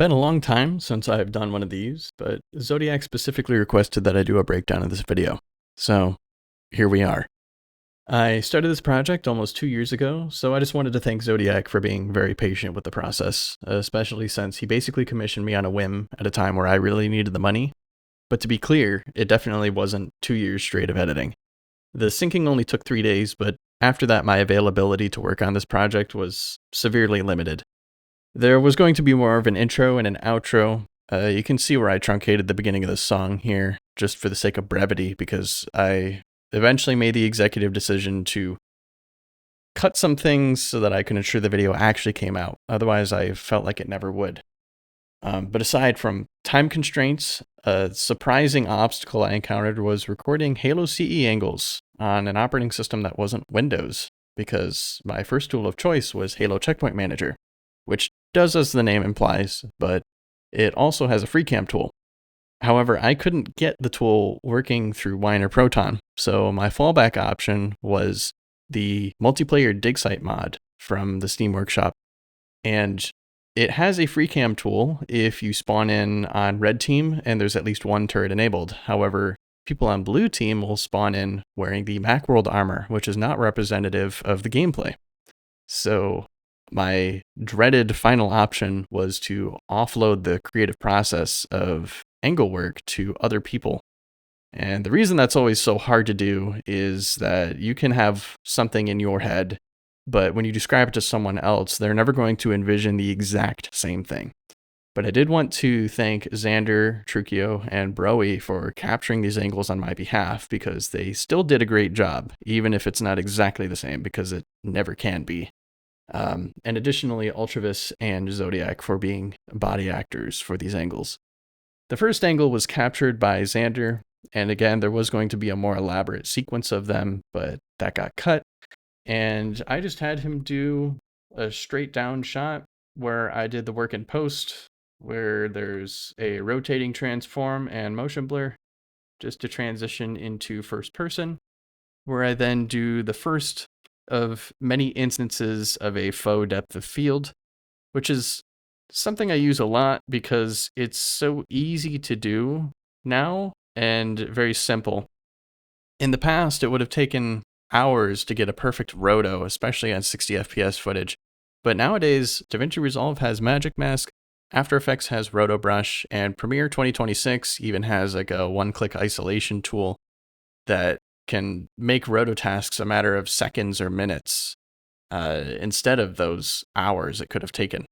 Been a long time since I've done one of these, but Zodiac specifically requested that I do a breakdown of this video. So here we are. I started this project almost 2 years ago, so I just wanted to thank Zodiac for being very patient with the process, especially since he basically commissioned me on a whim at a time where I really needed the money. But to be clear, it definitely wasn't 2 years straight of editing. The syncing only took 3 days, but after that my availability to work on this project was severely limited. There was going to be more of an intro and an outro. You can see where I truncated the beginning of the song here, just for the sake of brevity, because I eventually made the executive decision to cut some things so that I could ensure the video actually came out. Otherwise, I felt like it never would. But aside from time constraints, a surprising obstacle I encountered was recording Halo CE angles on an operating system that wasn't Windows, because my first tool of choice was Halo Checkpoint Manager, which does as the name implies, but it also has a FreeCam tool. However, I couldn't get the tool working through Wine or Proton, so my fallback option was the multiplayer DigSite mod from the Steam Workshop. And it has a FreeCam tool if you spawn in on Red Team and there's at least one turret enabled. However, people on Blue Team will spawn in wearing the Macworld armor, which is not representative of the gameplay. So my dreaded final option was to offload the creative process of angle work to other people. And the reason that's always so hard to do is that you can have something in your head, but when you describe it to someone else, they're never going to envision the exact same thing. But I did want to thank Xander, Trucchio, and Broey for capturing these angles on my behalf, because they still did a great job, even if it's not exactly the same, because it never can be. And additionally, Ultravis and Zodiac for being body actors for these angles. The first angle was captured by Xander, and again, there was going to be a more elaborate sequence of them, but that got cut. And I just had him do a straight down shot where I did the work in post, where there's a rotating transform and motion blur, just to transition into first person, where I then do the first of many instances of a faux depth of field, which is something I use a lot because it's so easy to do now and very simple. In the past, it would have taken hours to get a perfect roto, especially on 60 FPS footage. But nowadays, DaVinci Resolve has Magic Mask, After Effects has Roto Brush, and Premiere 2026 even has like a one-click isolation tool that can make roto tasks a matter of seconds or minutes instead of those hours it could have taken.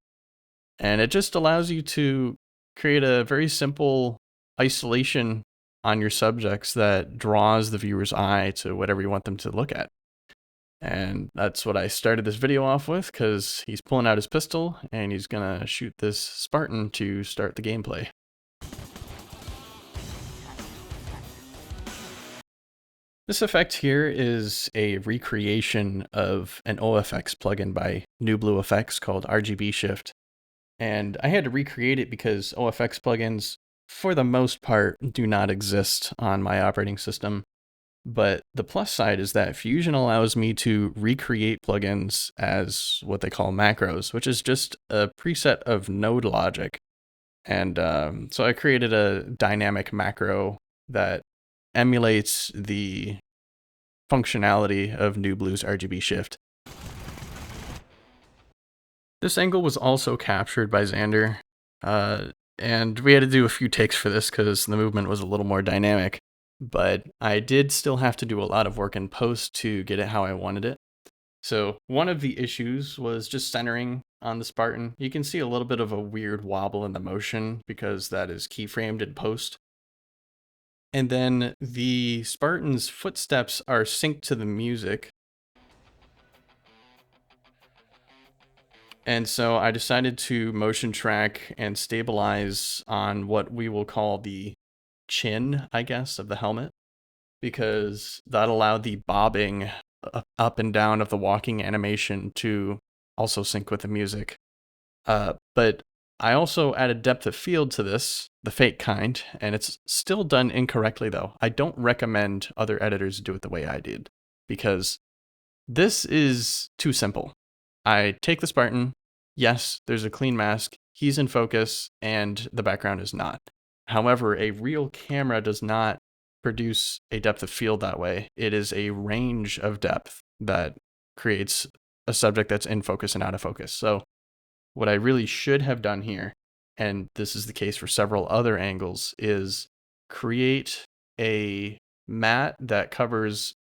And it just allows you to create a very simple isolation on your subjects that draws the viewer's eye to whatever you want them to look at. And that's what I started this video off with, because he's pulling out his pistol and he's gonna shoot this Spartan to start the gameplay. This effect here is a recreation of an OFX plugin by New Blue Effects called RGB Shift. And I had to recreate it because OFX plugins, for the most part, do not exist on my operating system. But the plus side is that Fusion allows me to recreate plugins as what they call macros, which is just a preset of node logic. And so I created a dynamic macro that emulates the functionality of New Blue's RGB Shift. This angle was also captured by Xander, and we had to do a few takes for this because the movement was a little more dynamic, but I did still have to do a lot of work in post to get it how I wanted it. So one of the issues was just centering on the Spartan. You can see a little bit of a weird wobble in the motion because that is keyframed in post. And then the Spartan's footsteps are synced to the music. And so I decided to motion track and stabilize on what we will call the chin, I guess, of the helmet, because that allowed the bobbing up and down of the walking animation to also sync with the music. But I also added depth of field to this, the fake kind, and it's still done incorrectly though. I don't recommend other editors do it the way I did, because this is too simple. I take the Spartan. Yes, there's a clean mask. he's in focus and the background is not. However, a real camera does not produce a depth of field that way. It is a range of depth that creates a subject that's in focus and out of focus. So what I really should have done here, and this is the case for several other angles, is create a matte that covers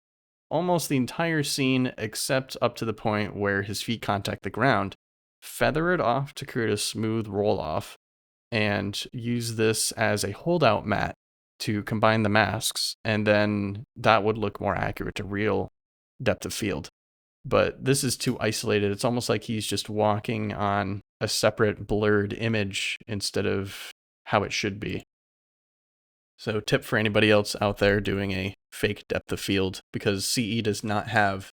almost the entire scene except up to the point where his feet contact the ground, feather it off to create a smooth roll off, and use this as a holdout matte to combine the masks, and then that would look more accurate to real depth of field. But this is too isolated. It's almost like he's just walking on a separate blurred image instead of how it should be. So tip for anybody else out there doing a fake depth of field, because CE does not have,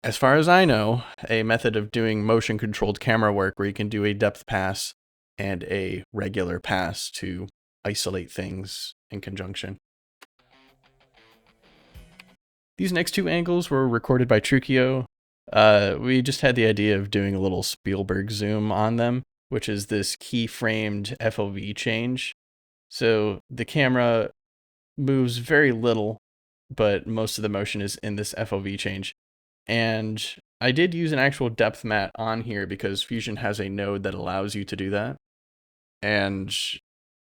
as far as I know, a method of doing motion controlled camera work where you can do a depth pass and a regular pass to isolate things in conjunction. These next two angles were recorded by Trucchio. We just had the idea of doing a little Spielberg zoom on them, which is this keyframed FOV change. So the camera moves very little, but most of the motion is in this FOV change. And I did use an actual depth matte on here because Fusion has a node that allows you to do that. And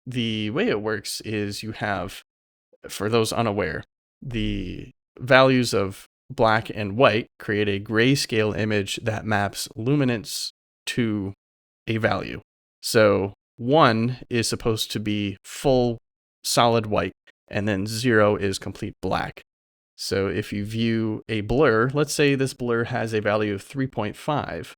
the way it works is you have, for those unaware, the values of black and white create a grayscale image that maps luminance to a value. So 1 is supposed to be full solid white, and then 0 is complete black. So if you view a blur, let's say this blur has a value of 3.5,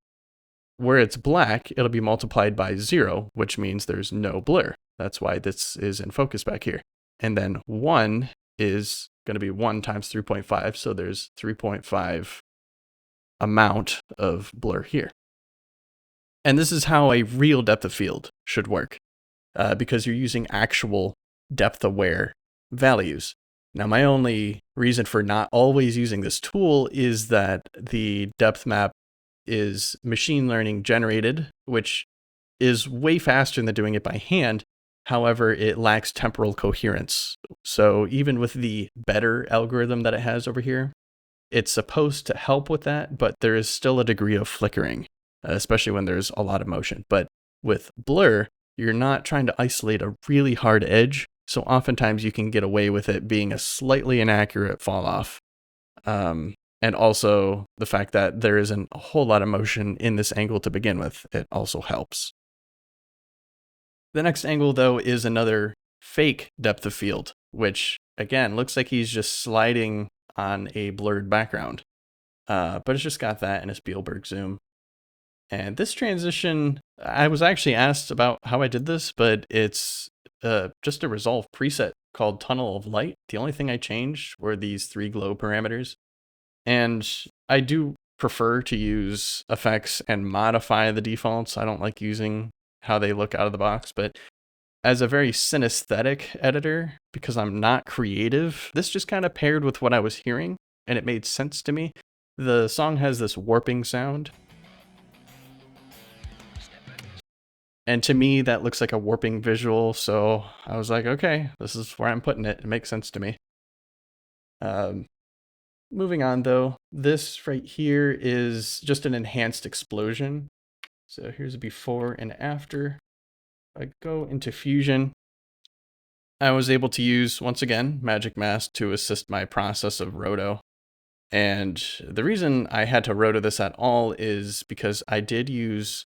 where it's black, it'll be multiplied by 0, which means there's no blur. That's why this is in focus back here. And then 1 is going to be 1 times 3.5, so there's 3.5 amount of blur here. And this is how a real depth of field should work, because you're using actual depth-aware values. Now, my only reason for not always using this tool is that the depth map is machine learning generated, which is way faster than doing it by hand. However, it lacks temporal coherence. So even with the better algorithm that it has over here, it's supposed to help with that, but there is still a degree of flickering, especially when there's a lot of motion. But with blur, you're not trying to isolate a really hard edge. So oftentimes you can get away with it being a slightly inaccurate fall off. And also the fact that there isn't a whole lot of motion in this angle to begin with, it also helps. The next angle, though, is another fake depth of field, which, again, looks like he's just sliding on a blurred background. But it's just got that in a Spielberg zoom. And this transition, I was actually asked about how I did this, but it's just a Resolve preset called Tunnel of Light. The only thing I changed were these 3 glow parameters. And I do prefer to use effects and modify the defaults. I don't like using how they look out of the box, but as a very synesthetic editor, because I'm not creative, this just kind of paired with what I was hearing, and it made sense to me. The song has this warping sound, and to me, that looks like a warping visual, so I was like, okay, this is where I'm putting it. It makes sense to me. Moving on, though, this right here is just an enhanced explosion. So here's a before and after. I go into Fusion. I was able to use, once again, Magic Mask to assist my process of roto. And the reason I had to roto this at all is because I did use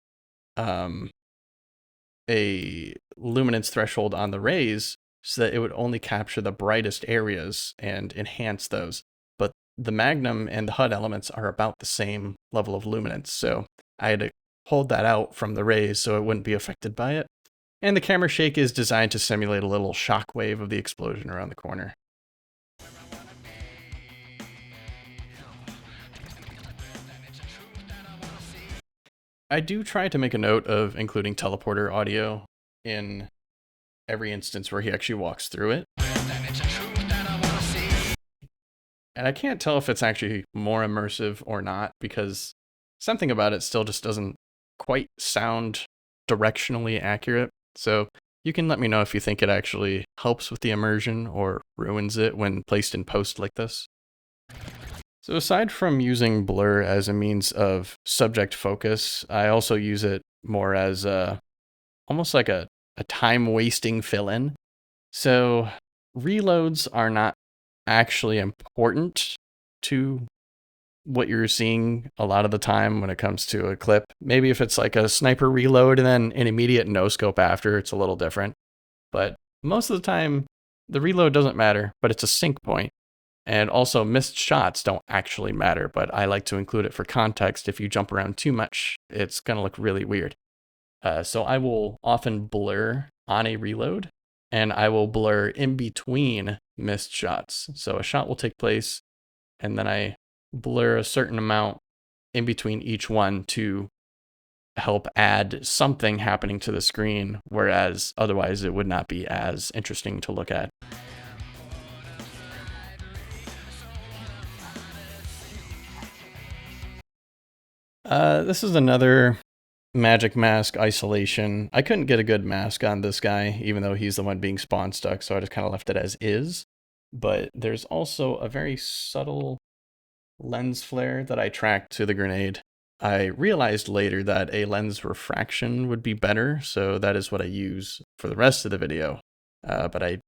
a luminance threshold on the rays so that it would only capture the brightest areas and enhance those. But the Magnum and the HUD elements are about the same level of luminance, so I had to hold that out from the rays so it wouldn't be affected by it. And the camera shake is designed to simulate a little shock wave of the explosion around the corner. I do try to make a note of including teleporter audio in every instance where he actually walks through it. And I can't tell if it's actually more immersive or not, because something about it still just doesn't quite sound directionally accurate. So you can let me know if you think it actually helps with the immersion or ruins it when placed in post like this. So aside from using blur as a means of subject focus, I also use it more as almost like a time-wasting fill-in. So reloads are not actually important to what you're seeing a lot of the time when it comes to a clip. Maybe if it's like a sniper reload and then an immediate no-scope after, it's a little different. But most of the time, the reload doesn't matter, but it's a sync point. And also missed shots don't actually matter, but I like to include it for context. If you jump around too much, it's going to look really weird. So I will often blur on a reload, and I will blur in between missed shots. So a shot will take place, and then I blur a certain amount in between each one to help add something happening to the screen, whereas otherwise it would not be as interesting to look at. This is another magic mask isolation. I couldn't get a good mask on this guy, even though he's the one being spawn stuck, so I just kind of left it as is. But there's also a very subtle lens flare that I tracked to the grenade. I realized later that a lens refraction would be better, so that is what I use for the rest of the video. But I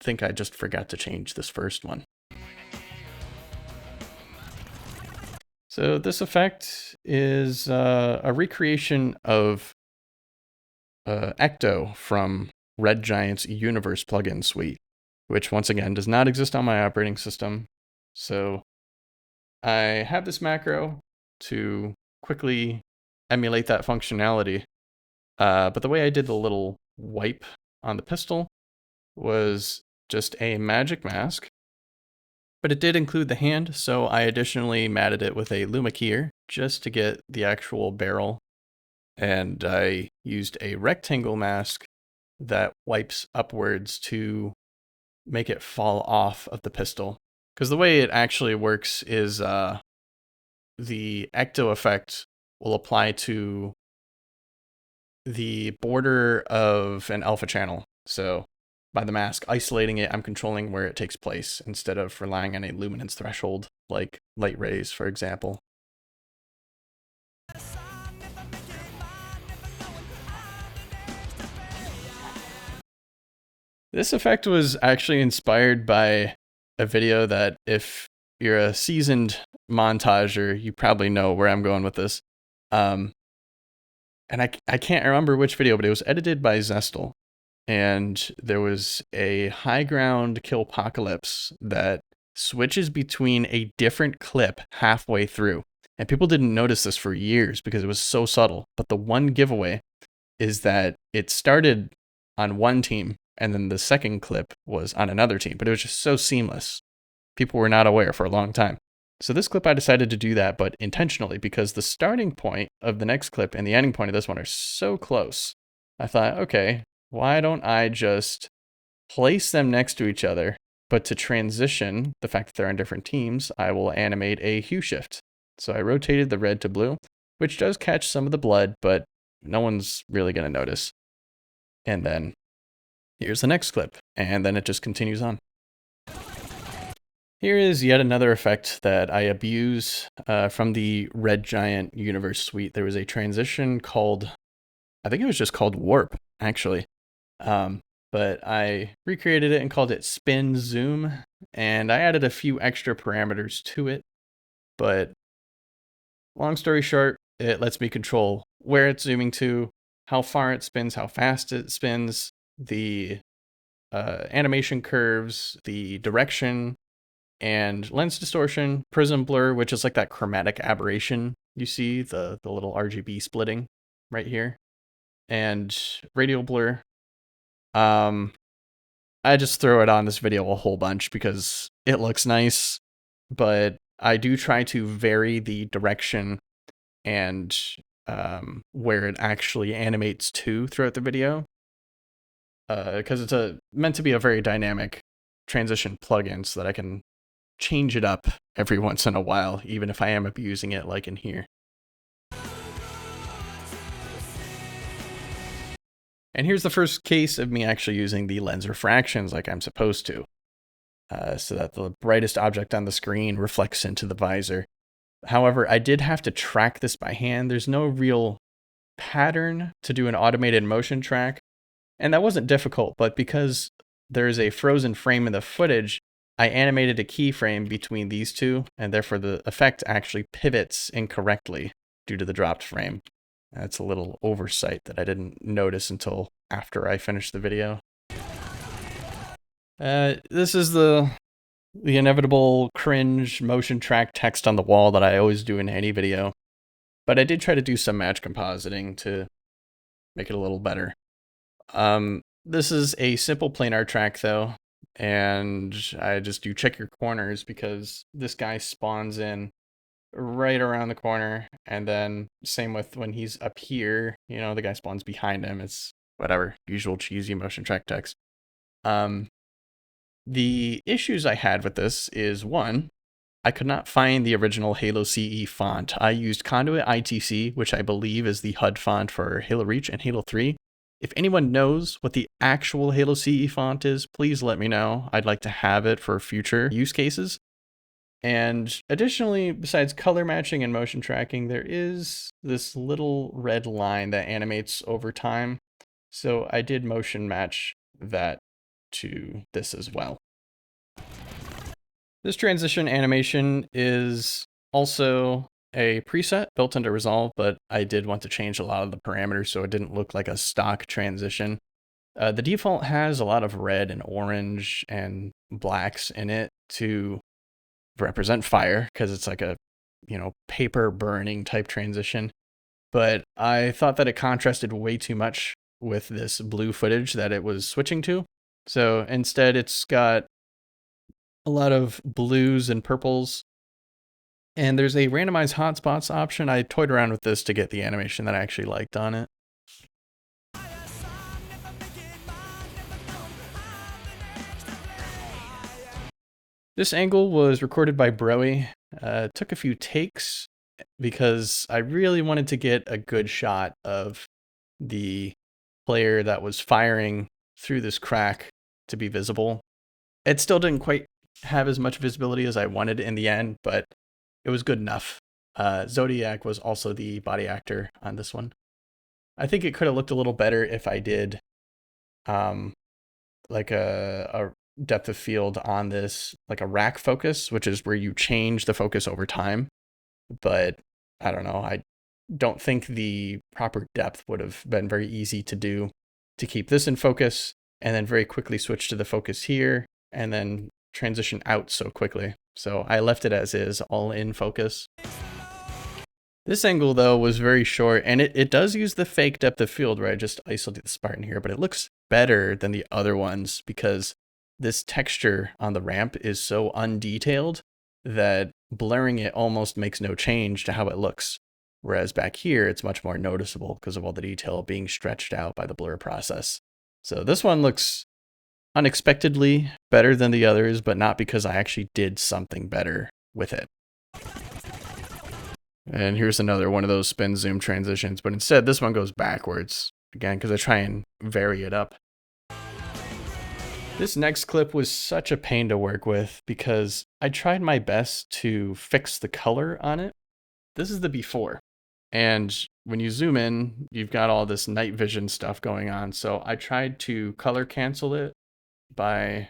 think I just forgot to change this first one. So this effect is a recreation of Ecto from Red Giant's Universe plugin suite, which once again does not exist on my operating system. So I have this macro to quickly emulate that functionality. But the way I did the little wipe on the pistol was just a magic mask. But it did include the hand, so I additionally matted it with a Lumakeer just to get the actual barrel. And I used a rectangle mask that wipes upwards to make it fall off of the pistol. Because the way it actually works is the Ecto effect will apply to the border of an alpha channel. So by the mask isolating it, I'm controlling where it takes place instead of relying on a luminance threshold, like light rays, for example. This effect was actually inspired by a video that, if you're a seasoned montager, you probably know where I'm going with this. And I can't remember which video, but it was edited by Zestel. And there was a high ground Killpocalypse that switches between a different clip halfway through. And people didn't notice this for years because it was so subtle. But the one giveaway is that it started on one team and then the second clip was on another team. But it was just so seamless. People were not aware for a long time. So this clip, I decided to do that, but intentionally, because the starting point of the next clip and the ending point of this one are so close. I thought, okay, why don't I just place them next to each other, but to transition the fact that they're on different teams, I will animate a hue shift. So I rotated the red to blue, which does catch some of the blood, but no one's really going to notice. And then here's the next clip, and then it just continues on. Here is yet another effect that I abuse from the Red Giant Universe suite. There was a transition called, I think it was just called Warp, actually. But I recreated it and called it Spin Zoom, and I added a few extra parameters to it. But long story short, it lets me control where it's zooming to, how far it spins, how fast it spins, the animation curves, the direction, and lens distortion, prism blur, which is like that chromatic aberration you see, the little RGB splitting right here, and radial blur. I just throw it on this video a whole bunch because it looks nice, but I do try to vary the direction and where it actually animates to throughout the video, because it's meant to be a very dynamic transition plugin so that I can change it up every once in a while, even if I am abusing it like in here. And here's the first case of me actually using the lens refractions like I'm supposed to, so that the brightest object on the screen reflects into the visor. However, I did have to track this by hand. There's no real pattern to do an automated motion track, and that wasn't difficult, but because there's a frozen frame in the footage, I animated a keyframe between these two, and therefore the effect actually pivots incorrectly due to the dropped frame. That's a little oversight that I didn't notice until after I finished the video. This is the inevitable cringe motion track text on the wall that I always do in any video. But I did try to do some match compositing to make it a little better. This is a simple planar track though, and I just do check your corners because this guy spawns in right around the corner, and then same with when he's up here, you know, the guy spawns behind him. It's whatever, usual cheesy motion track text. The issues I had with this is, one, I could not find the original Halo CE font. I used Conduit ITC, which I believe is the HUD font for Halo Reach and Halo 3. If anyone knows what the actual Halo CE font is, please let me know. I'd like to have it for future use cases. And additionally, besides color matching and motion tracking, there is this little red line that animates over time. So I did motion match that to this as well. This transition animation is also a preset built into Resolve, but I did want to change a lot of the parameters so it didn't look like a stock transition. The default has a lot of red and orange and blacks in it to represent fire because it's like a, you know, paper burning type transition. But I thought that it contrasted way too much with this blue footage that it was switching to. So instead it's got a lot of blues and purples, and there's a randomized hotspots option. I toyed around with this to get the animation that I actually liked on it. This angle was recorded by Broey. It took a few takes because I really wanted to get a good shot of the player that was firing through this crack to be visible. It still didn't quite have as much visibility as I wanted in the end, but it was good enough. Zodiac was also the body actor on this one. I think it could have looked a little better if I did like a depth of field on this, like a rack focus, which is where you change the focus over time. But I don't know, I don't think the proper depth would have been very easy to do to keep this in focus and then very quickly switch to the focus here and then transition out so quickly. So I left it as is, all in focus. This angle though was very short, and it does use the fake depth of field where I just isolated the Spartan here, but it looks better than the other ones because this texture on the ramp is so undetailed that blurring it almost makes no change to how it looks. Whereas back here, it's much more noticeable because of all the detail being stretched out by the blur process. So this one looks unexpectedly better than the others, but not because I actually did something better with it. And here's another one of those spin zoom transitions, but instead this one goes backwards, again, because I try and vary it up. This next clip was such a pain to work with because I tried my best to fix the color on it. This is the before. And when you zoom in, you've got all this night vision stuff going on. So I tried to color cancel it by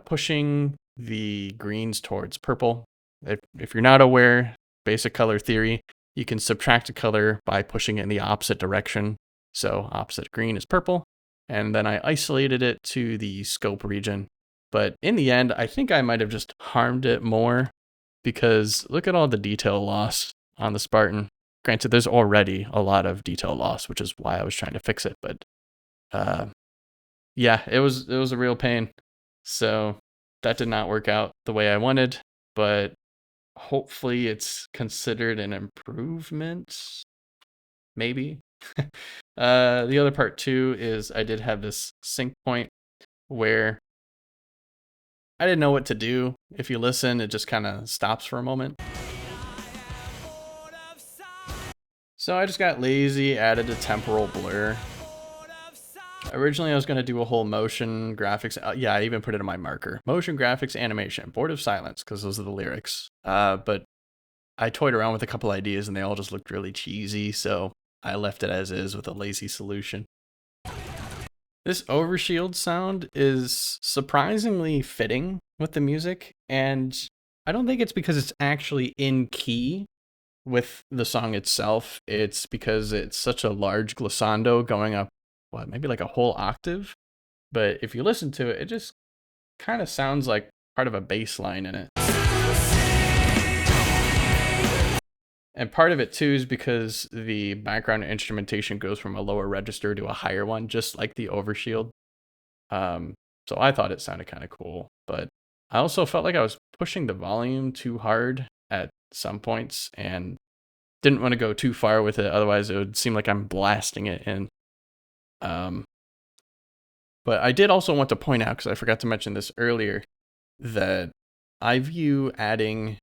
pushing the greens towards purple. If you're not aware, basic color theory, you can subtract a color by pushing it in the opposite direction. So opposite green is purple. And then I isolated it to the scope region. But in the end, I think I might have just harmed it more because look at all the detail loss on the Spartan. Granted, there's already a lot of detail loss, which is why I was trying to fix it. But yeah, it was a real pain. So that did not work out the way I wanted, but hopefully it's considered an improvement, maybe. The other part too is I did have this sync point where I didn't know what to do. If you listen, it just kind of stops for a moment. So I just got lazy, added a temporal blur. Originally, I was going to do a whole motion graphics. Yeah, I even put it in my marker. Motion graphics animation, Board of Silence, because those are the lyrics. But I toyed around with a couple ideas and they all just looked really cheesy, so I left it as is with a lazy solution. This overshield sound is surprisingly fitting with the music, and I don't think it's because it's actually in key with the song itself. It's because it's such a large glissando going up, what, maybe like a whole octave? But if you listen to it, it just kind of sounds like part of a bass line in it. And part of it too is because the background instrumentation goes from a lower register to a higher one, just like the overshield. So I thought it sounded kind of cool, but I also felt like I was pushing the volume too hard at some points and didn't want to go too far with it. Otherwise, it would seem like I'm blasting it in. But I did also want to point out, because I forgot to mention this earlier, that I view adding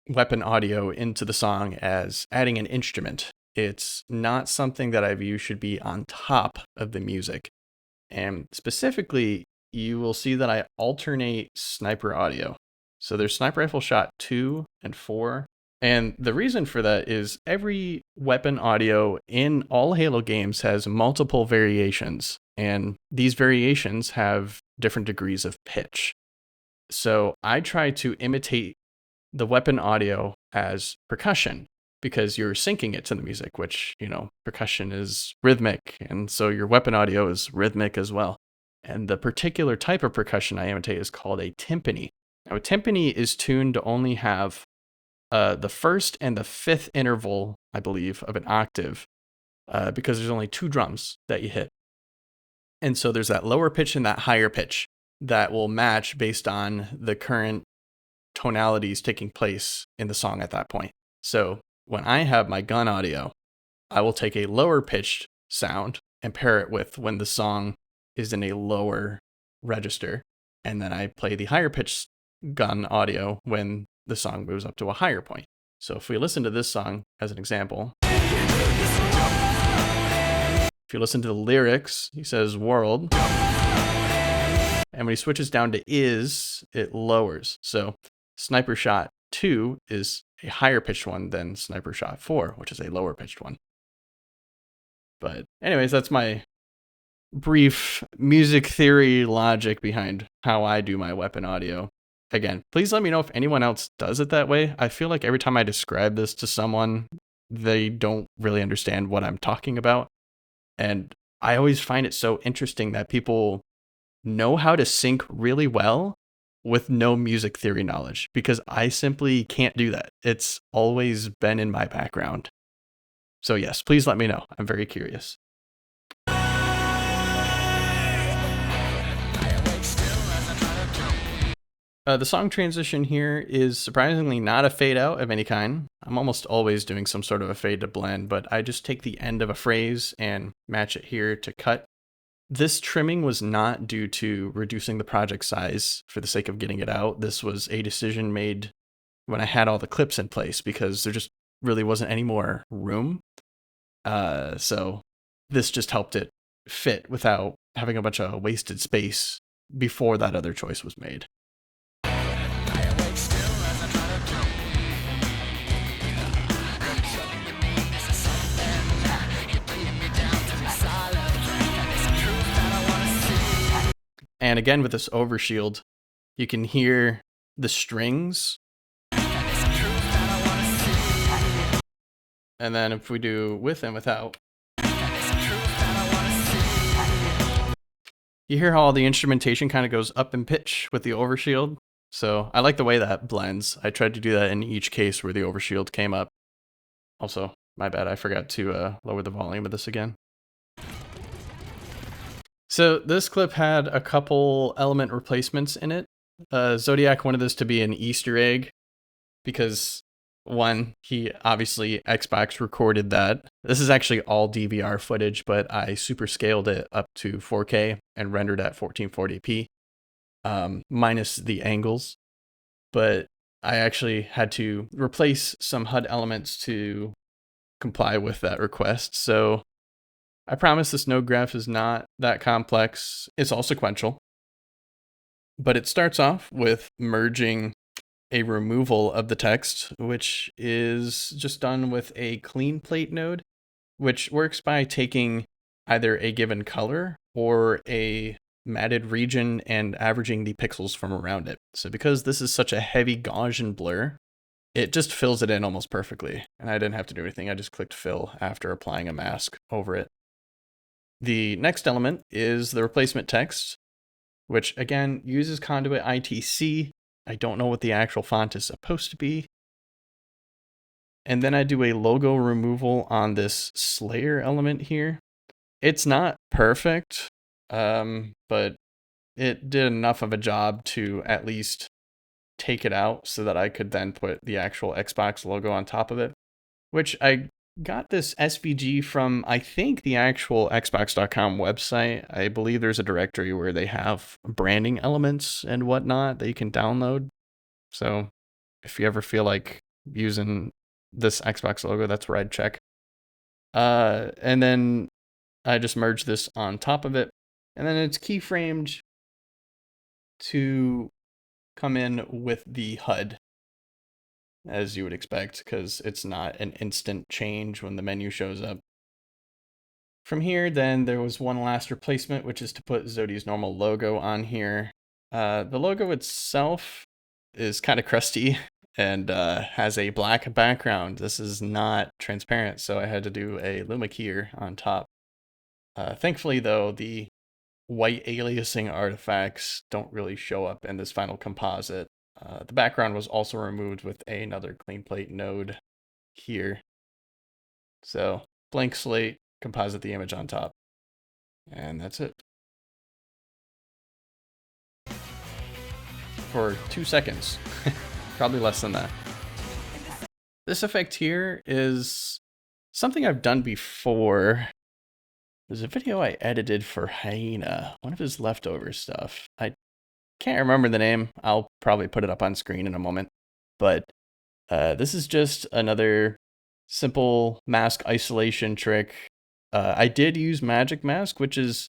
weapon audio into the song as adding an instrument. It's not something that I view should be on top of the music. And specifically, you will see that I alternate sniper audio. So there's Sniper Rifle Shot 2 and 4. And the reason for that is every weapon audio in all Halo games has multiple variations. And these variations have different degrees of pitch. So I try to imitate the weapon audio as percussion because you're syncing it to the music, which, percussion is rhythmic. And so your weapon audio is rhythmic as well. And the particular type of percussion I imitate is called a timpani. Now, a timpani is tuned to only have the first and the fifth interval, I believe, of an octave because there's only 2 drums that you hit. And so there's that lower pitch and that higher pitch that will match based on the current tonalities taking place in the song at that point. So when I have my gun audio, I will take a lower pitched sound and pair it with when the song is in a lower register. And then I play the higher pitched gun audio when the song moves up to a higher point. So if we listen to this song as an example, if you listen to the lyrics, he says world. And when he switches down to is, it lowers. So Sniper Shot 2 is a higher pitched one than Sniper Shot 4, which is a lower pitched one. But anyways, that's my brief music theory logic behind how I do my weapon audio. Again, please let me know if anyone else does it that way. I feel like every time I describe this to someone, they don't really understand what I'm talking about. And I always find it so interesting that people know how to sync really well with no music theory knowledge, because I simply can't do that. It's always been in my background. So yes, please let me know. I'm very curious. The song transition here is surprisingly not a fade out of any kind. I'm almost always doing some sort of a fade to blend, but I just take the end of a phrase and match it here to cut. This trimming was not due to reducing the project size for the sake of getting it out. This was a decision made when I had all the clips in place because there just really wasn't any more room. So this just helped it fit without having a bunch of wasted space before that other choice was made. And again, with this overshield, you can hear the strings. And then if we do with and without, you hear how all the instrumentation kind of goes up in pitch with the overshield. So I like the way that blends. I tried to do that in each case where the overshield came up. Also, my bad, I forgot to lower the volume of this again. So this clip had a couple element replacements in it. Zodiac wanted this to be an Easter egg because, one, he obviously Xbox recorded that. This is actually all DVR footage, but I super scaled it up to 4K and rendered at 1440p, minus the angles. But I actually had to replace some HUD elements to comply with that request. So I promise this node graph is not that complex. It's all sequential. But it starts off with merging a removal of the text, which is just done with a clean plate node, which works by taking either a given color or a matted region and averaging the pixels from around it. So because this is such a heavy Gaussian blur, it just fills it in almost perfectly. And I didn't have to do anything. I just clicked fill after applying a mask over it. The next element is the replacement text, which again uses conduit ITC. I don't know what the actual font is supposed to be. And then I do a logo removal on this Slayer element here. It's not perfect, but it did enough of a job to at least take it out so that I could then put the actual Xbox logo on top of it, which I got this SVG from, I think, the actual Xbox.com website. I believe there's a directory where they have branding elements and whatnot that you can download. So if you ever feel like using this Xbox logo, that's where I'd check. And then I just merge this on top of it. And then it's keyframed to come in with the HUD, as you would expect, because it's not an instant change when the menu shows up. From here, then there was one last replacement, which is to put Zodi's normal logo on here. The logo itself is kind of crusty and has a black background. This is not transparent, so I had to do a Luma keyer on top. Thankfully, though, the white aliasing artifacts don't really show up in this final composite. The background was also removed with another clean plate node here. So blank slate, composite the image on top, and that's it. For 2 seconds, probably less than that. This effect here is something I've done before. There's a video I edited for Hyena, one of his leftover stuff. I can't remember the name. I'll probably put it up on screen in a moment. But this is just another simple mask isolation trick. I did use Magic Mask, which is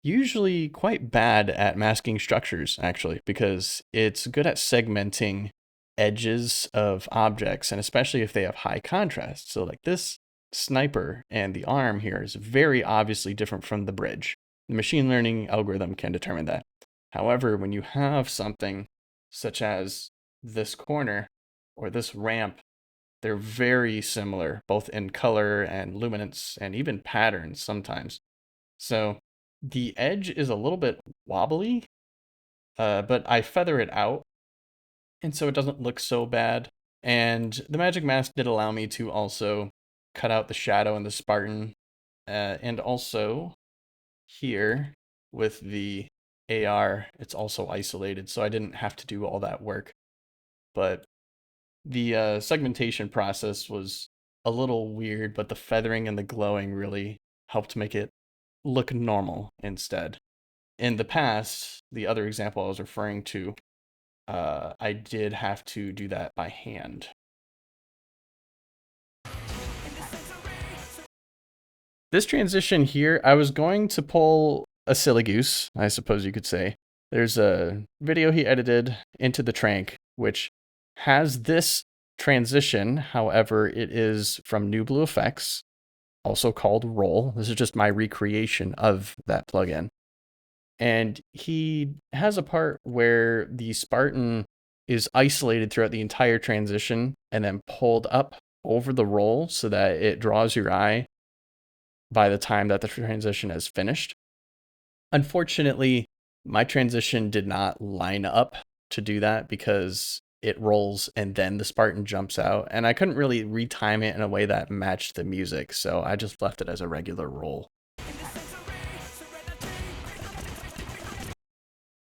usually quite bad at masking structures, actually, because it's good at segmenting edges of objects, and especially if they have high contrast. So like this sniper and the arm here is very obviously different from the bridge. The machine learning algorithm can determine that. However, when you have something such as this corner or this ramp, they're very similar, both in color and luminance and even patterns sometimes. So the edge is a little bit wobbly, but I feather it out, and so it doesn't look so bad. And the Magic Mask did allow me to also cut out the shadow in the Spartan, and also here with the AR, it's also isolated, so I didn't have to do all that work. But the segmentation process was a little weird, but the feathering and the glowing really helped make it look normal instead. In the past, the other example I was referring to, I did have to do that by hand. This transition here, I was going to pull a silly goose, I suppose you could say. There's a video he edited into the Trank, which has this transition. However, it is from New Blue Effects, also called Roll. This is just my recreation of that plugin. And he has a part where the Spartan is isolated throughout the entire transition and then pulled up over the roll so that it draws your eye by the time that the transition is finished. Unfortunately, my transition did not line up to do that because it rolls and then the Spartan jumps out, and I couldn't really retime it in a way that matched the music, so I just left it as a regular roll.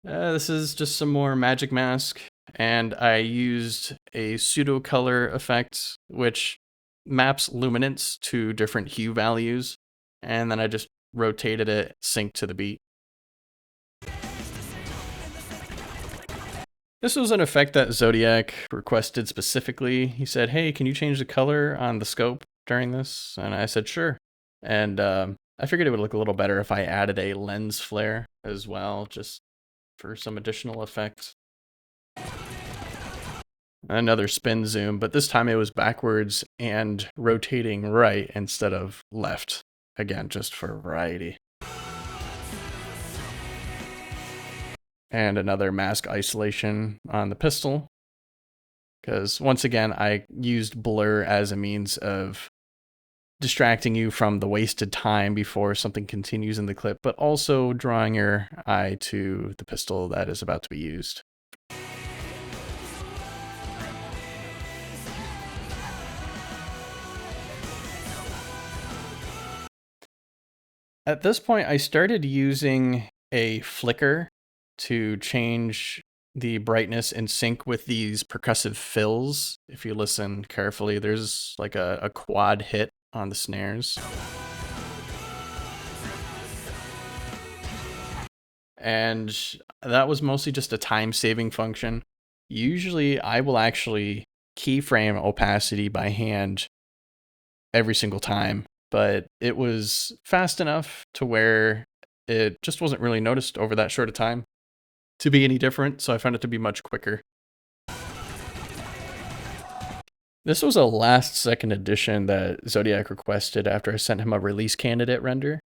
This is just some more Magic Mask, and I used a pseudo color effect, which maps luminance to different hue values, and then I just rotated it synced to the beat. This was an effect that Zodiac requested specifically. He said, hey, can you change the color on the scope during this? And I said, sure. And I figured it would look a little better if I added a lens flare as well, just for some additional effects. Another spin zoom, but this time it was backwards and rotating right instead of left. Again, just for variety. And another mask isolation on the pistol, because once again, I used blur as a means of distracting you from the wasted time before something continues in the clip, but also drawing your eye to the pistol that is about to be used. At this point, I started using a flicker to change the brightness in sync with these percussive fills. If you listen carefully, there's like a quad hit on the snares. And that was mostly just a time-saving function. Usually, I will actually keyframe opacity by hand every single time, but it was fast enough to where it just wasn't really noticed over that short a time to be any different, so I found it to be much quicker. This was a last-second addition that Zodiac requested after I sent him a release candidate render.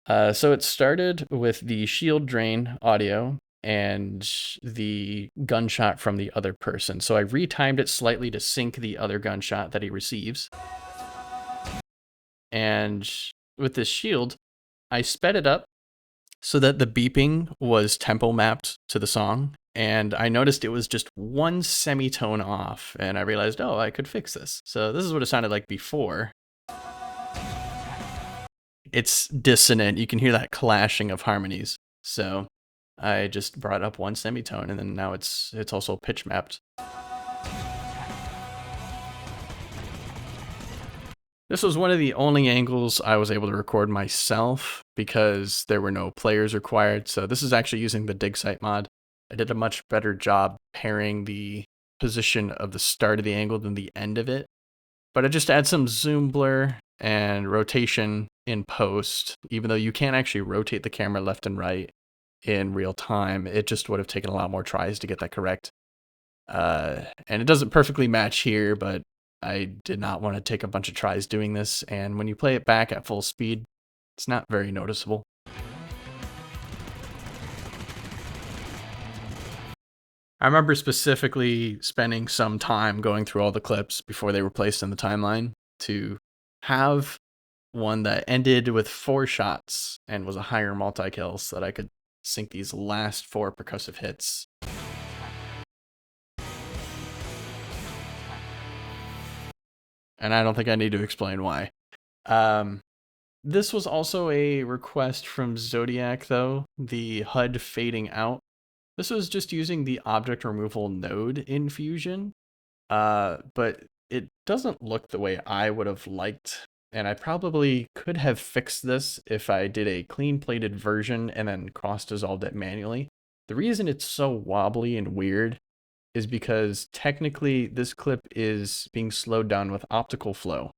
So it started with the shield drain audio and the gunshot from the other person. So I retimed it slightly to sync the other gunshot that he receives. And with this shield, I sped it up so that the beeping was tempo mapped to the song. And I noticed it was just one semitone off. And I realized, oh, I could fix this. So this is what it sounded like before. It's dissonant. You can hear that clashing of harmonies. So I just brought up one semitone, and then now it's also pitch mapped. This was one of the only angles I was able to record myself because there were no players required. So this is actually using the DigSight mod. I did a much better job pairing the position of the start of the angle than the end of it. But I just add some zoom blur and rotation in post. Even though you can't actually rotate the camera left and right in real time, it just would have taken a lot more tries to get that correct. And it doesn't perfectly match here, but I did not want to take a bunch of tries doing this. And when you play it back at full speed, it's not very noticeable. I remember specifically spending some time going through all the clips before they were placed in the timeline to have one that ended with 4 shots and was a higher multi-kill so that I could sync these last 4 percussive hits. And I don't think I need to explain why. This was also a request from Zodiac, though, the HUD fading out. This was just using the object removal node in Fusion, but it doesn't look the way I would have liked, and I probably could have fixed this if I did a clean plated version and then cross-dissolved it manually. The reason it's so wobbly and weird is because technically this clip is being slowed down with optical flow,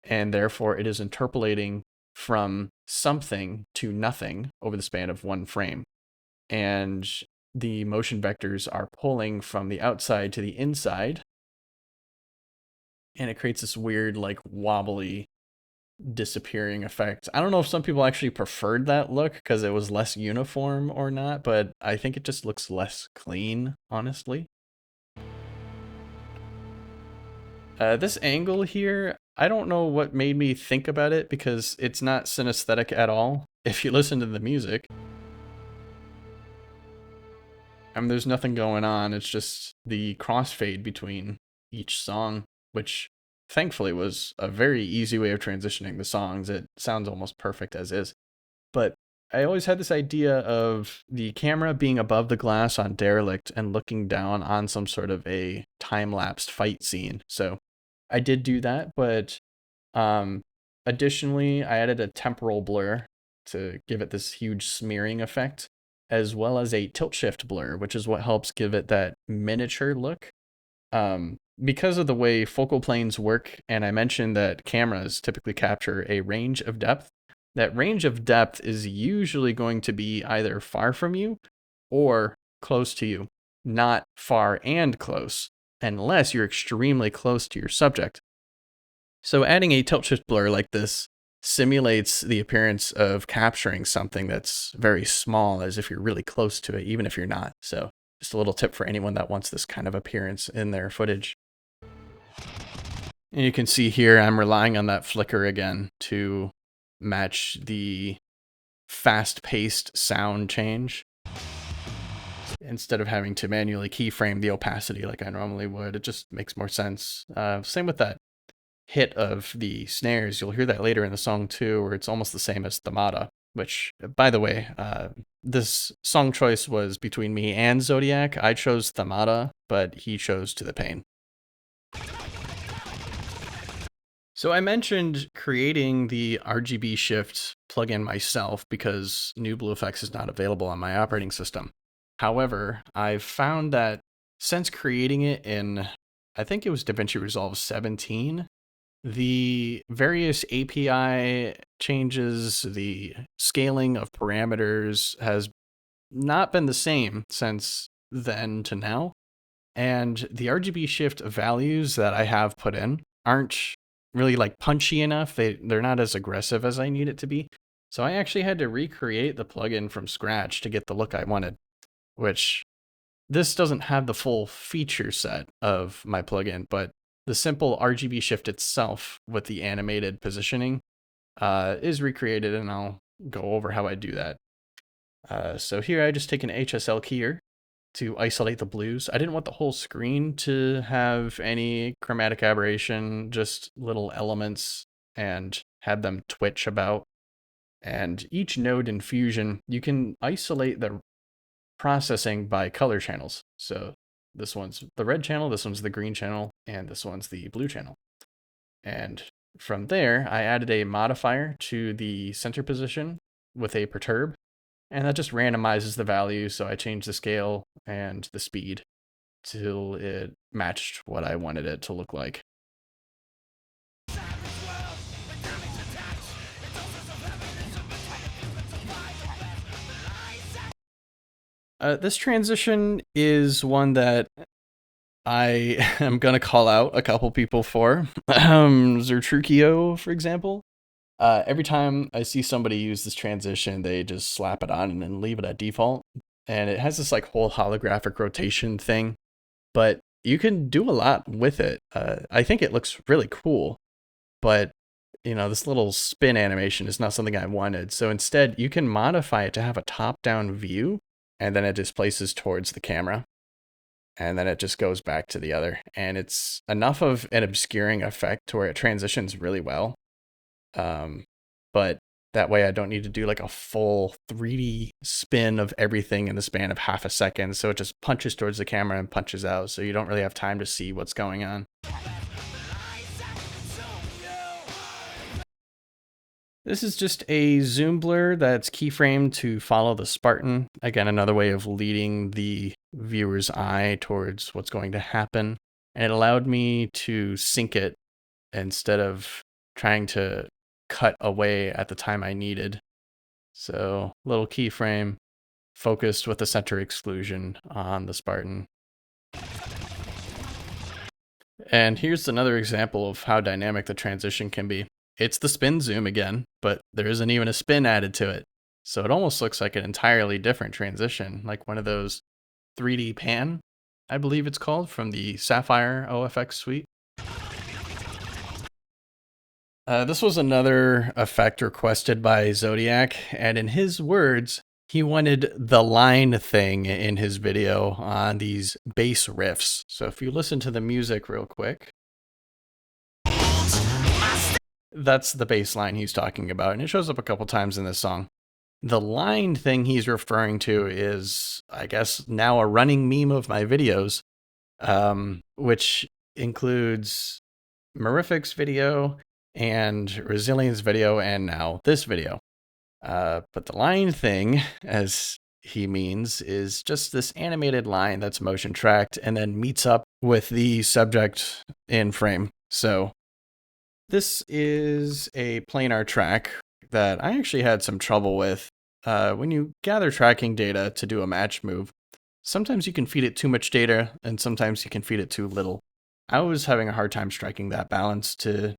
and therefore it is interpolating from something to nothing over the span of 1 frame. And the motion vectors are pulling from the outside to the inside, and it creates this weird, like, wobbly disappearing effect. I don't know if some people actually preferred that look because it was less uniform or not, but I think it just looks less clean, honestly. This angle here, I don't know what made me think about it because it's not synesthetic at all. If you listen to the music, I mean, there's nothing going on. It's just the crossfade between each song, which thankfully was a very easy way of transitioning the songs. It sounds almost perfect as is. But I always had this idea of the camera being above the glass on Derelict and looking down on some sort of a time-lapsed fight scene. So I did do that, but additionally, I added a temporal blur to give it this huge smearing effect, as well as a tilt shift blur, which is what helps give it that miniature look. Because of the way focal planes work, and I mentioned that cameras typically capture a range of depth, that range of depth is usually going to be either far from you or close to you, not far and close, unless you're extremely close to your subject. So adding a tilt shift blur like this simulates the appearance of capturing something that's very small as if you're really close to it, even if you're not. So just a little tip for anyone that wants this kind of appearance in their footage. And you can see here, I'm relying on that flicker again to match the fast-paced sound change. Instead of having to manually keyframe the opacity like I normally would, it just makes more sense. Same with that hit of the snares. You'll hear that later in the song too, where it's almost the same as Themata, which, by the way, this song choice was between me and Zodiac. I chose Themata, but he chose To the Pain. So I mentioned creating the RGB Shift plugin myself because New Blue Effects is not available on my operating system. However, I've found that since creating it in, I think it was DaVinci Resolve 17, the various API changes, the scaling of parameters has not been the same since then to now. And the RGB Shift values that I have put in aren't really like punchy enough. They're not as aggressive as I need it to be. So I actually had to recreate the plugin from scratch to get the look I wanted, which this doesn't have the full feature set of my plugin, but the simple RGB Shift itself with the animated positioning is recreated, and I'll go over how I do that. So here I just take an HSL keyer to isolate the blues. I didn't want the whole screen to have any chromatic aberration, just little elements, and had them twitch about. And each node in Fusion, you can isolate the processing by color channels. So this one's the red channel, this one's the green channel, and this one's the blue channel. And from there, I added a modifier to the center position with a perturb, and that just randomizes the value. So I changed the scale and the speed till it matched what I wanted it to look like. This transition is one that I am going to call out a couple people for. Zertrukio, for example. Every time I see somebody use this transition, they just slap it on and then leave it at default. And it has this like whole holographic rotation thing, but you can do a lot with it. I think it looks really cool, but you know, this little spin animation is not something I wanted. So instead, you can modify it to have a top-down view, and then it displaces towards the camera, and then it just goes back to the other. And it's enough of an obscuring effect to where it transitions really well. But that way I don't need to do like a full 3D spin of everything in the span of half a second. So it just punches towards the camera and punches out. So you don't really have time to see what's going on. This is just a zoom blur that's keyframed to follow the Spartan. Again, another way of leading the viewer's eye towards what's going to happen. And it allowed me to sync it instead of trying to cut away at the time I needed. So little keyframe focused with the center exclusion on the Spartan. And here's another example of how dynamic the transition can be. It's the spin zoom again, but there isn't even a spin added to it. So it almost looks like an entirely different transition, like one of those 3D pan, I believe it's called, from the Sapphire OFX suite. This was another effect requested by Zodiac, and in his words, he wanted the line thing in his video on these bass riffs. So if you listen to the music real quick, that's the bass line he's talking about, and it shows up a couple times in this song. The line thing he's referring to is, I guess, now a running meme of my videos, which includes Mirific's video and Resilience video, and now this video. But the line thing, as he means, is just this animated line that's motion tracked and then meets up with the subject in frame. So this is a planar track that I actually had some trouble with. When you gather tracking data to do a match move, sometimes you can feed it too much data, and sometimes you can feed it too little. I was having a hard time striking that balance to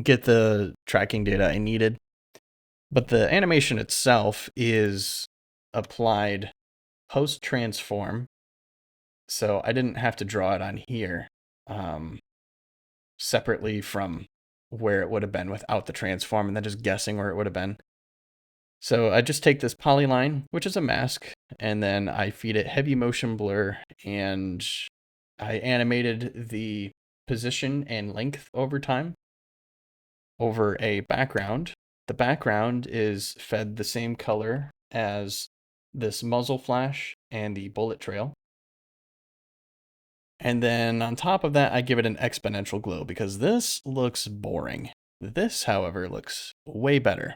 get the tracking data I needed. But the animation itself is applied post-transform, so I didn't have to draw it on here separately from where it would have been without the transform, and then just guessing where it would have been. So I just take this polyline, which is a mask, and then I feed it heavy motion blur, and I animated the position and length over time over a background. The background is fed the same color as this muzzle flash and the bullet trail. And then on top of that, I give it an exponential glow because this looks boring. This, however, looks way better.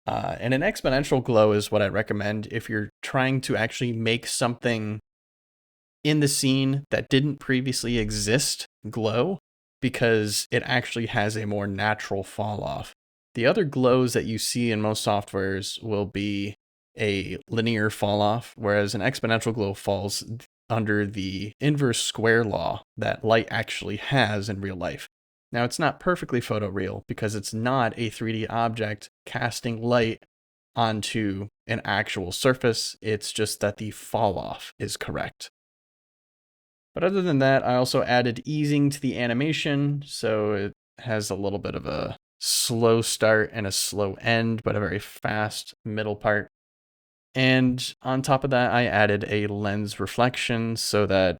And an exponential glow is what I recommend if you're trying to actually make something in the scene that didn't previously exist glow, because it actually has a more natural fall off. The other glows that you see in most softwares will be a linear fall off, whereas an exponential glow falls under the inverse square law that light actually has in real life. Now, it's not perfectly photoreal because it's not a 3D object casting light onto an actual surface. It's just that the fall off is correct. But other than that, I also added easing to the animation, so it has a little bit of a slow start and a slow end, but a very fast middle part. And on top of that, I added a lens reflection so that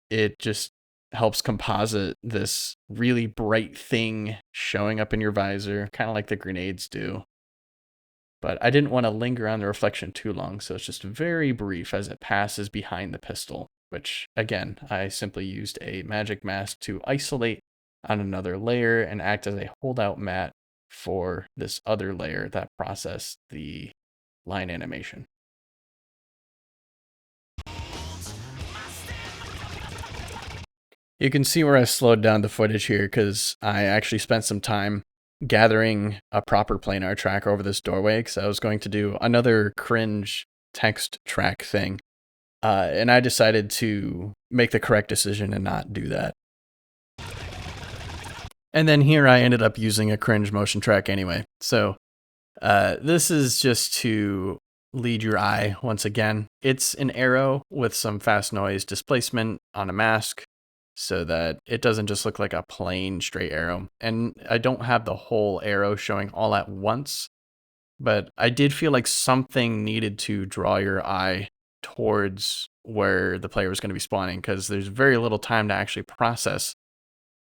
it just helps composite this really bright thing showing up in your visor, kind of like the grenades do. But I didn't want to linger on the reflection too long, so it's just very brief as it passes behind the pistol, which, again, I simply used a magic mask to isolate on another layer and act as a holdout mat for this other layer that processed the line animation. You can see where I slowed down the footage here because I actually spent some time gathering a proper planar track over this doorway because I was going to do another cringe text track thing. And I decided to make the correct decision and not do that. And then here I ended up using a cringe motion track anyway. So this is just to lead your eye once again. It's an arrow with some fast noise displacement on a mask so that it doesn't just look like a plain straight arrow. And I don't have the whole arrow showing all at once, but I did feel like something needed to draw your eye towards where the player was going to be spawning, because there's very little time to actually process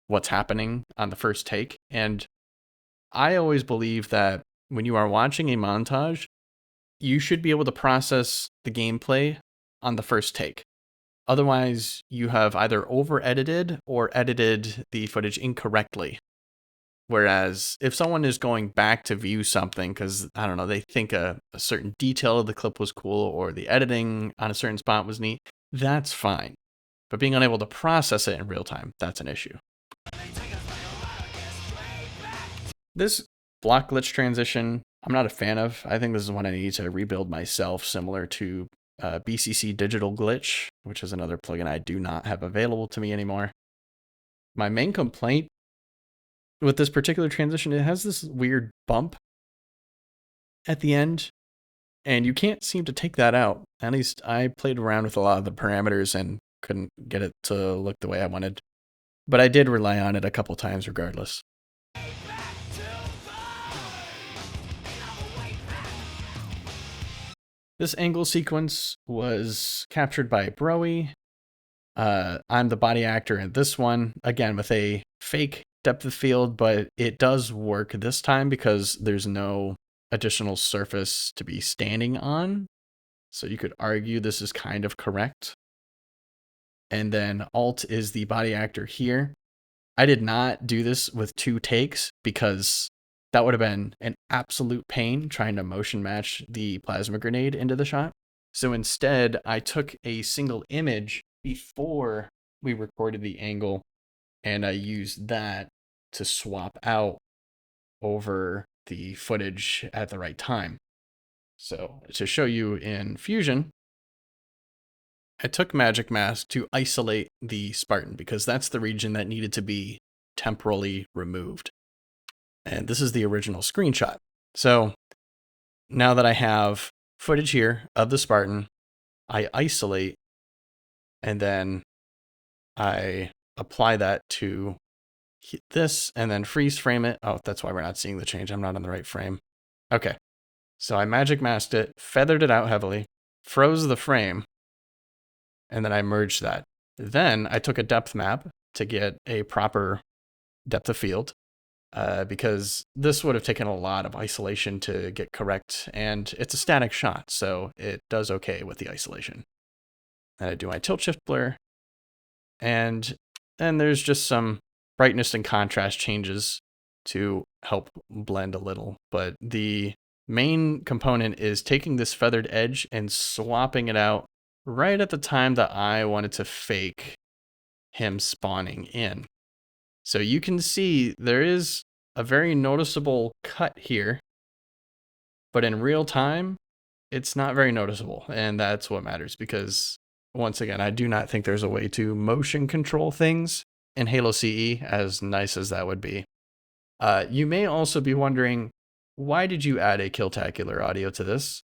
what's happening on the first take. And I always believe that when you are watching a montage, you should be able to process the gameplay on the first take. Otherwise, you have either over-edited or edited the footage incorrectly. Whereas if someone is going back to view something because, I don't know, they think a certain detail of the clip was cool or the editing on a certain spot was neat, that's fine. But being unable to process it in real time, that's an issue. This block glitch transition, I'm not a fan of. I think this is one I need to rebuild myself, similar to BCC Digital Glitch, which is another plugin I do not have available to me anymore. My main complaint with this particular transition, it has this weird bump at the end, and you can't seem to take that out. At least I played around with a lot of the parameters and couldn't get it to look the way I wanted. But I did rely on it a couple times regardless. This angle sequence was captured by Broe. I'm the body actor in this one, again with a fake depth of field, but it does work this time because there's no additional surface to be standing on. So you could argue this is kind of correct. And then Alt is the body actor here. I did not do this with 2 takes because that would have been an absolute pain trying to motion match the plasma grenade into the shot. So instead, I took a single image before we recorded the angle, and I used that to swap out over the footage at the right time. So to show you in Fusion, I took Magic Mask to isolate the Spartan because that's the region that needed to be temporally removed. And this is the original screenshot. So now that I have footage here of the Spartan, I isolate and then I apply that to this and then freeze frame it. Oh, that's why we're not seeing the change. I'm not in the right frame. Okay. So I Magic Masked it, feathered it out heavily, froze the frame, and then I merged that. Then I took a depth map to get a proper depth of field, because this would have taken a lot of isolation to get correct, and it's a static shot, so it does okay with the isolation. And I do my tilt shift blur, and then there's just some brightness and contrast changes to help blend a little, but the main component is taking this feathered edge and swapping it out right at the time that I wanted to fake him spawning in. So you can see there is a very noticeable cut here, but in real time, it's not very noticeable. And that's what matters because, once again, I do not think there's a way to motion control things in Halo CE, as nice as that would be. You may also be wondering, why did you add a Killtacular audio to this?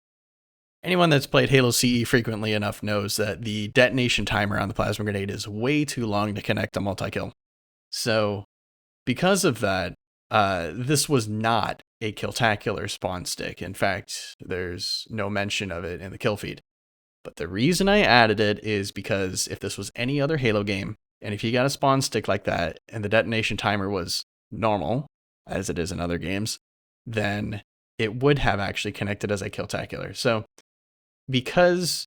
Anyone that's played Halo CE frequently enough knows that the detonation timer on the plasma grenade is way too long to connect a multi-kill. So because of that, this was not a Killtacular spawn stick. In fact, there's no mention of it in the kill feed. But the reason I added it is because if this was any other Halo game, and if you got a spawn stick like that, and the detonation timer was normal, as it is in other games, then it would have actually connected as a Killtacular. So because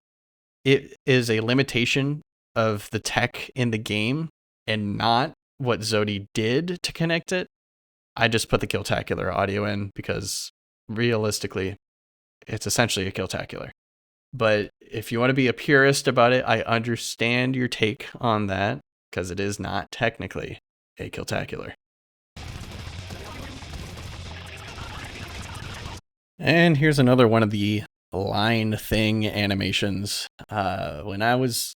it is a limitation of the tech in the game and not what Zodi did to connect it, I just put the Killtacular audio in because realistically, it's essentially a Killtacular. But if you want to be a purist about it, I understand your take on that because it is not technically a Killtacular. And here's another one of the line thing animations. When I was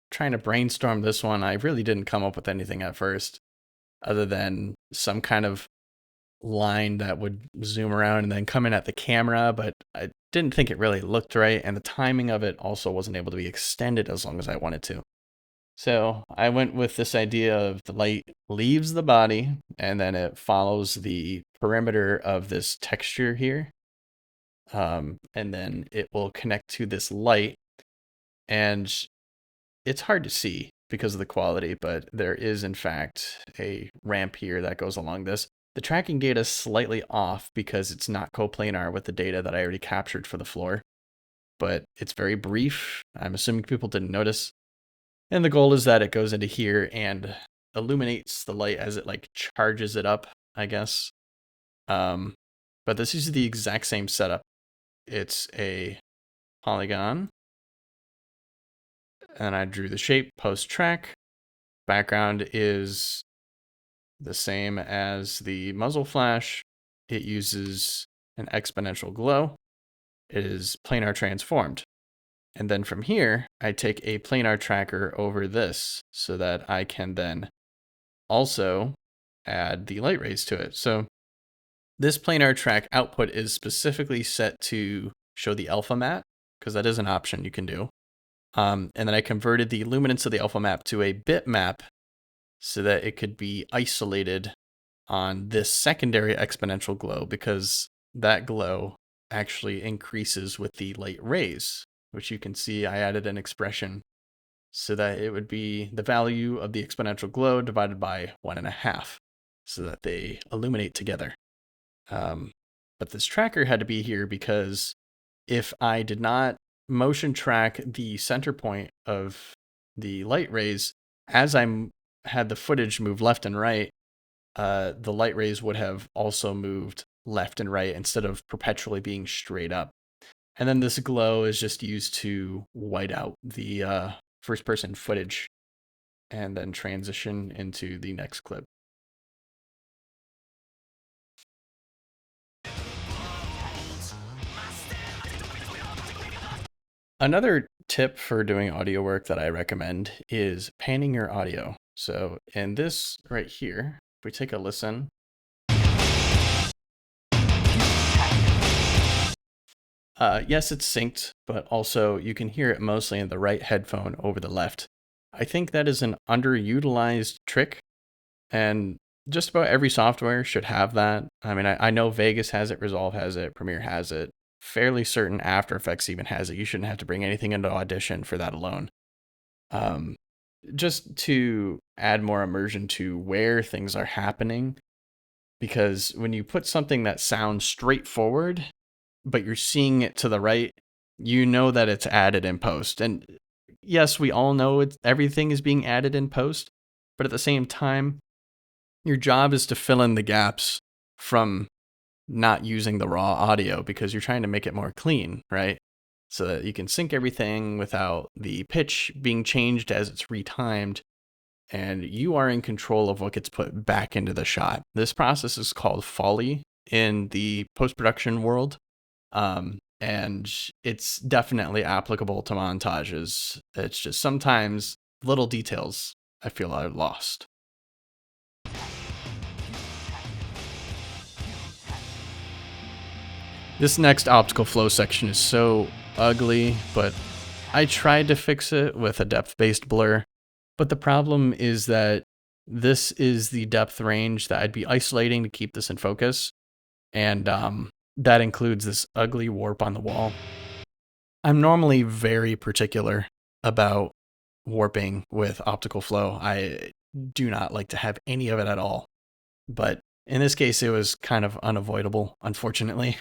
trying to brainstorm this one, I really didn't come up with anything at first other than some kind of line that would zoom around and then come in at the camera, but I didn't think it really looked right, and the timing of it also wasn't able to be extended as long as I wanted to. So I went with this idea of the light leaves the body and then it follows the perimeter of this texture here. And then it will connect to this light, and it's hard to see because of the quality, but there is in fact a ramp here that goes along this. The tracking data is slightly off because it's not coplanar with the data that I already captured for the floor, but it's very brief. I'm assuming people didn't notice. And the goal is that it goes into here and illuminates the light as it like charges it up, I guess. But this is the exact same setup. It's a polygon, and I drew the shape post track. Background is the same as the muzzle flash. It uses an exponential glow. It is planar transformed. And then from here, I take a planar tracker over this so that I can then also add the light rays to it. So this planar track output is specifically set to show the alpha matte, because that is an option you can do. And then I converted the luminance of the alpha map to a bitmap so that it could be isolated on this secondary exponential glow, because that glow actually increases with the light rays, which you can see I added an expression so that it would be the value of the exponential glow divided by 1.5 so that they illuminate together. But this tracker had to be here because if I did not motion track the center point of the light rays, as I had the footage move left and right, the light rays would have also moved left and right instead of perpetually being straight up. And then this glow is just used to white out the first person footage and then transition into the next clip. Another tip for doing audio work that I recommend is panning your audio. So in this right here, if we take a listen, yes, it's synced, but also you can hear it mostly in the right headphone over the left. I think that is an underutilized trick, and just about every software should have that. I mean, I know Vegas has it, Resolve has it, Premiere has it. Fairly certain After Effects even has it. You shouldn't have to bring anything into Audition for that alone. Um, just to add more immersion to where things are happening, because when you put something that sounds straightforward, but you're seeing it to the right, you know that it's added in post. And yes, we all know everything is being added in post, but at the same time, your job is to fill in the gaps from not using the raw audio because you're trying to make it more clean, right? So that you can sync everything without the pitch being changed as it's retimed, and you are in control of what gets put back into the shot. This process is called Foley in the post-production world. And it's definitely applicable to montages. It's just sometimes little details I feel are lost. This next optical flow section is so ugly, but I tried to fix it with a depth-based blur. But the problem is that this is the depth range that I'd be isolating to keep this in focus. And that includes this ugly warp on the wall. I'm normally very particular about warping with optical flow. I do not like to have any of it at all. But in this case, it was kind of unavoidable, unfortunately.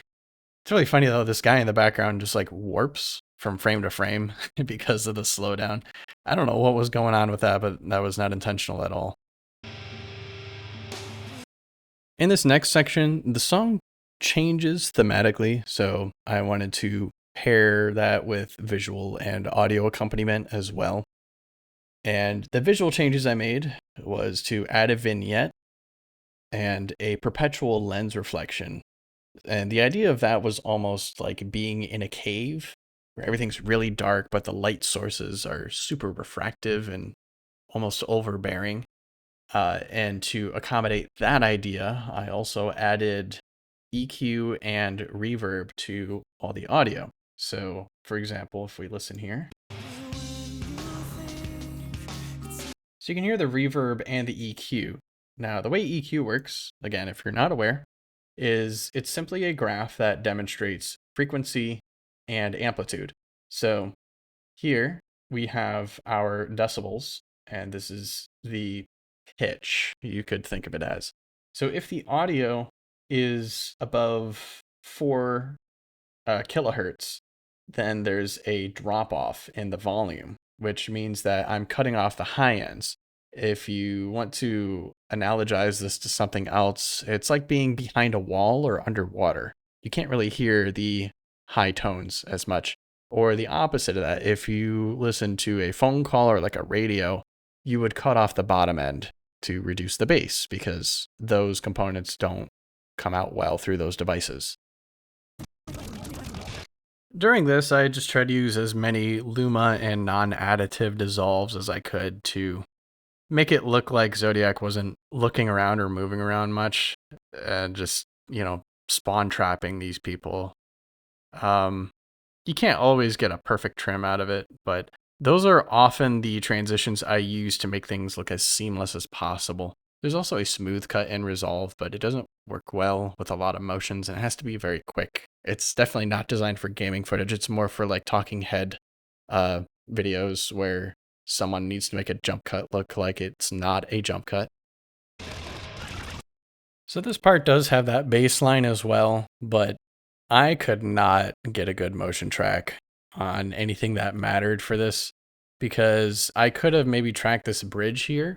It's really funny though, this guy in the background just like warps from frame to frame because of the slowdown. I don't know what was going on with that, but that was not intentional at all. In this next section, the song changes thematically, so I wanted to pair that with visual and audio accompaniment as well. And the visual changes I made was to add a vignette and a perpetual lens reflection. And the idea of that was almost like being in a cave where everything's really dark, but the light sources are super refractive and almost overbearing. And to accommodate that idea, I also added EQ and reverb to all the audio. So, for example, if we listen here, so you can hear the reverb and the EQ. Now, the way EQ works, again, if you're not aware, is it's simply a graph that demonstrates frequency and amplitude. So here we have our decibels, and this is the pitch, you could think of it as. So if the audio is above 4 kilohertz, then there's a drop off in the volume, which means that I'm cutting off the high ends. If you want to analogize this to something else, it's like being behind a wall or underwater. You can't really hear the high tones as much. Or the opposite of that, if you listen to a phone call or like a radio, you would cut off the bottom end to reduce the bass because those components don't come out well through those devices. During this, I just tried to use as many Luma and non-additive dissolves as I could to make it look like Zodiac wasn't looking around or moving around much, and just, spawn trapping these people. You can't always get a perfect trim out of it, but those are often the transitions I use to make things look as seamless as possible. There's also a smooth cut in Resolve, but it doesn't work well with a lot of motions, and it has to be very quick. It's definitely not designed for gaming footage. It's more for like talking head videos where someone needs to make a jump cut look like it's not a jump cut. So this part does have that bass line as well, but I could not get a good motion track on anything that mattered for this because I could have maybe tracked this bridge here,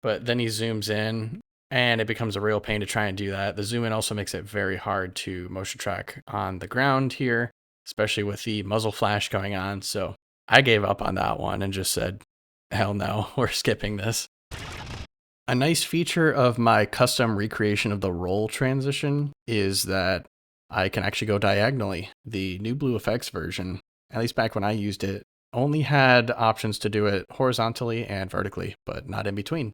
but then he zooms in and it becomes a real pain to try and do that. The zoom in also makes it very hard to motion track on the ground here, especially with the muzzle flash going on. So I gave up on that one and just said, hell no, we're skipping this. A nice feature of my custom recreation of the roll transition is that I can actually go diagonally. The new Blue Effects version at least back when I used it, only had options to do it horizontally and vertically, but not in between.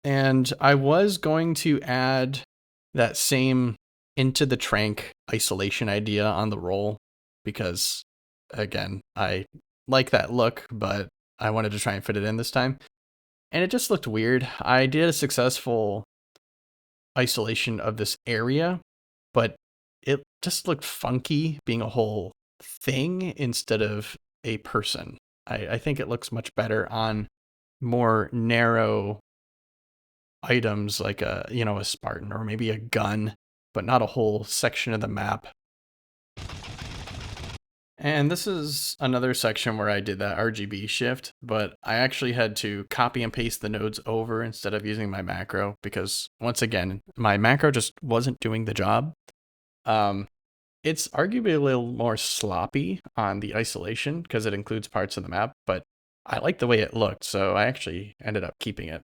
And I was going to add that same into the trank isolation idea on the roll because, again, I like that look, but I wanted to try and fit it in this time. And it just looked weird. I did a successful isolation of this area, but it just looked funky being a whole thing instead of a person. I think it looks much better on more narrow items like a Spartan or maybe a gun, but not a whole section of the map. And this is another section where I did that RGB shift, but I actually had to copy and paste the nodes over instead of using my macro because, once again, my macro just wasn't doing the job. It's arguably a little more sloppy on the isolation because it includes parts of the map, but I like the way it looked, so I actually ended up keeping it.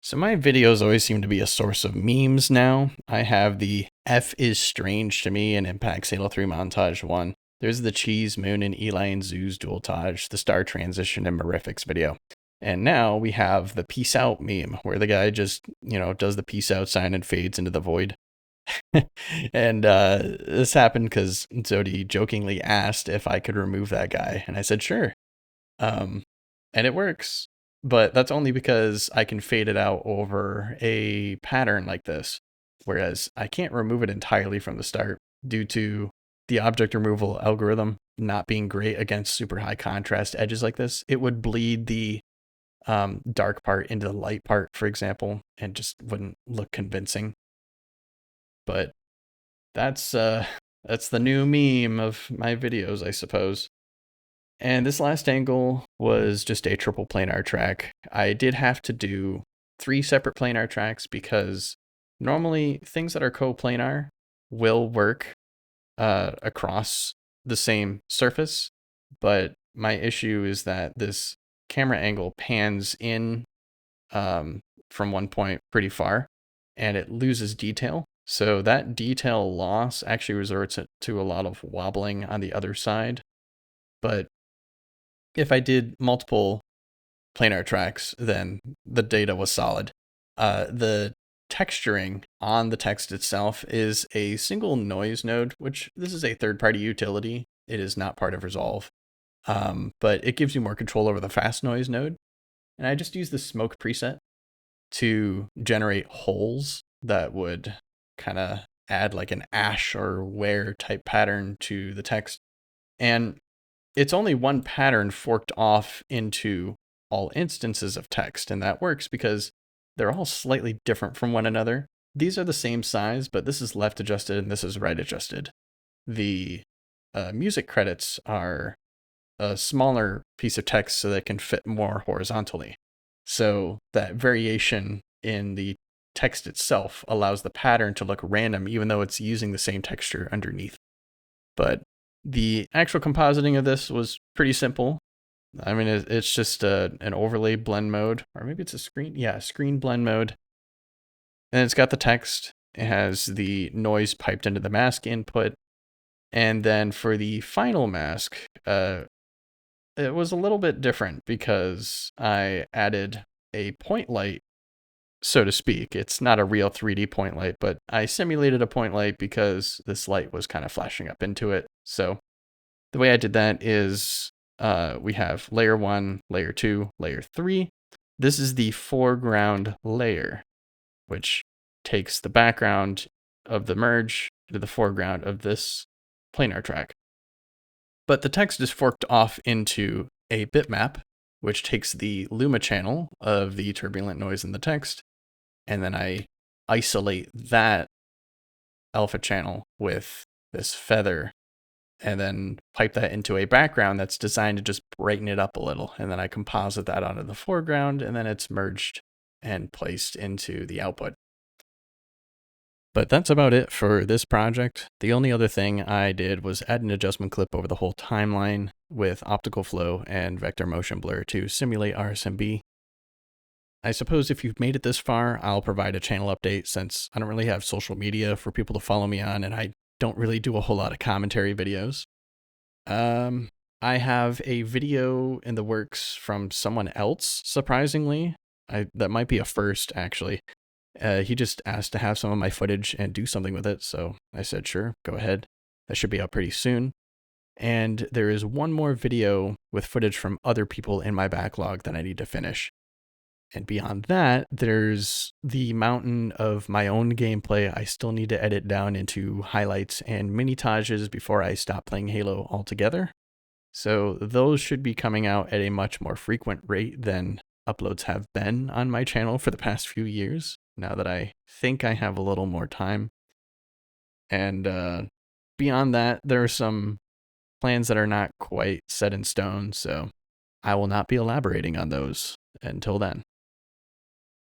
So my videos always seem to be a source of memes now. I have the F is strange to me in Impact's Halo 3 montage 1. There's the Cheese, Moon, and Eli and Zeus dualtage, the star transition in Mirific's video. And now we have the peace out meme where the guy just, does the peace out sign and fades into the void. And this happened because Zodi jokingly asked if I could remove that guy. And I said, sure. And it works. But that's only because I can fade it out over a pattern like this, whereas I can't remove it entirely from the start due to the object removal algorithm not being great against super high contrast edges like this. It would bleed the dark part into the light part, for example, and just wouldn't look convincing. But that's the new meme of my videos, I suppose. And this last angle was just a triple planar track. I did have to do 3 separate planar tracks because normally things that are coplanar will work across the same surface, but my issue is that this camera angle pans in from one point pretty far and it loses detail. So that detail loss actually resorts to a lot of wobbling on the other side. But if I did multiple planar tracks, then the data was solid. The texturing on the text itself is a single noise node, which this is a third-party utility. It is not part of Resolve, but it gives you more control over the fast noise node. And I just use the smoke preset to generate holes that would kind of add like an ash or wear type pattern to the text. And it's only one pattern forked off into all instances of text, and that works because they're all slightly different from one another. These are the same size, but this is left adjusted and this is right adjusted. The music credits are a smaller piece of text so that it can fit more horizontally. So that variation in the text itself allows the pattern to look random even though it's using the same texture underneath. But the actual compositing of this was pretty simple. I mean, it's just an overlay blend mode, or maybe it's a screen. Yeah, screen blend mode. And it's got the text. It has the noise piped into the mask input. And then for the final mask, it was a little bit different because I added a point light, so to speak. It's not a real 3D point light, but I simulated a point light because this light was kind of flashing up into it. So the way I did that is we have layer 1, layer 2, layer 3. This is the foreground layer, which takes the background of the merge to the foreground of this planar track. But the text is forked off into a bitmap, which takes the Luma channel of the turbulent noise in the text, and then I isolate that alpha channel with this feather and then pipe that into a background that's designed to just brighten it up a little. And then I composite that onto the foreground, and then it's merged and placed into the output. But that's about it for this project. The only other thing I did was add an adjustment clip over the whole timeline with optical flow and vector motion blur to simulate RSMB. I suppose if you've made it this far, I'll provide a channel update since I don't really have social media for people to follow me on, and I don't really do a whole lot of commentary videos. I have a video in the works from someone else, surprisingly. That might be a first, actually. He just asked to have some of my footage and do something with it, so I said, sure, go ahead. That should be up pretty soon. And there is one more video with footage from other people in my backlog that I need to finish. And beyond that, there's the mountain of my own gameplay I still need to edit down into highlights and mini-tages before I stop playing Halo altogether. So those should be coming out at a much more frequent rate than uploads have been on my channel for the past few years, now that I think I have a little more time. And beyond that, there are some plans that are not quite set in stone, so I will not be elaborating on those until then.